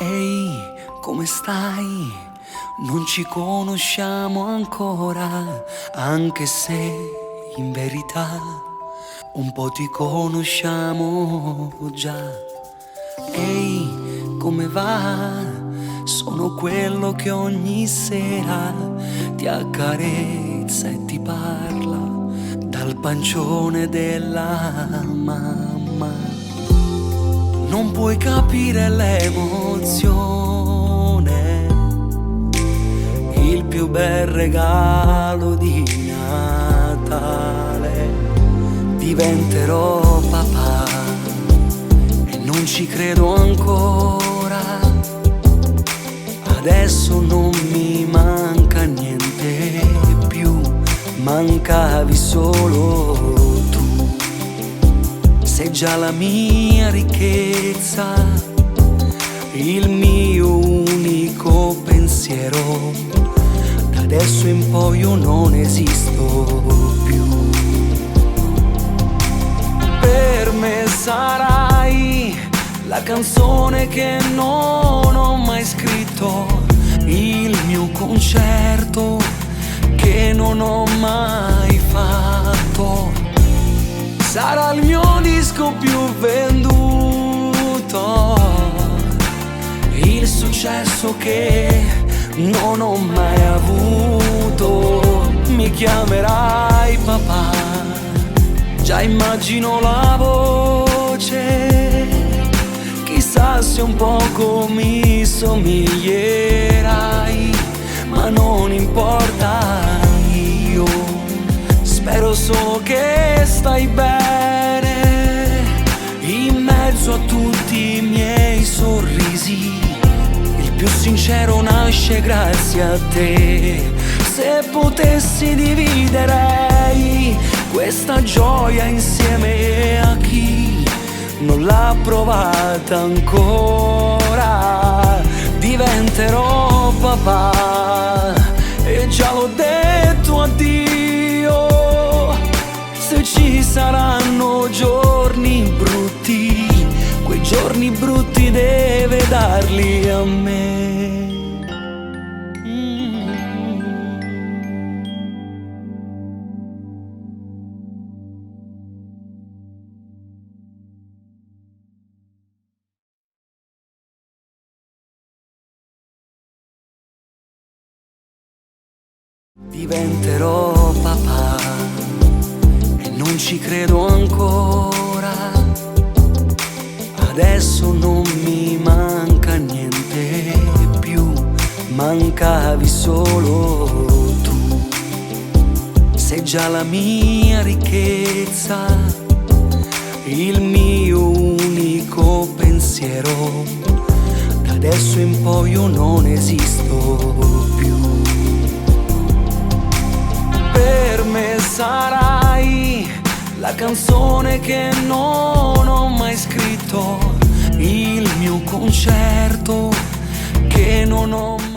Ehi, come stai? Non ci conosciamo ancora, anche se in verità un po' ti conosciamo già. Ehi, come va? Sono quello che ogni sera ti accarezza e ti parla dal pancione della mamma. Non puoi capire l'emozione, il più bel regalo di Natale. Diventerò papà e non ci credo ancora. Adesso non mi manca niente più, mancavi solo tu. Sei già la mia ricchezza, il mio unico pensiero. Da adesso in poi io non esisto più. Per me sarai la canzone che non ho mai scritto, il mio concerto che non ho mai fatto. Sarà il mio disco più venduto, il successo che non ho mai avuto. Mi chiamerai papà, già immagino la voce. Chissà se un poco mi somiglierai, ma non importa, io spero solo che stai bene. In mezzo a tutti i miei sorrisi, il più sincero nasce grazie a te. Se potessi dividerei questa gioia insieme a chi non l'ha provata ancora. Diventerò papà e già l'ho detto addio. Se ci saranno giorni brutti, quei giorni brutti deve darli a me. Diventerò papà e non ci credo ancora. Adesso non mi manca niente più, mancavi solo tu. Sei già la mia ricchezza, il mio unico pensiero. Da adesso in poi io non esisto più. Per me sarai la canzone che non ho mai scritto, il mio concerto che non ho mai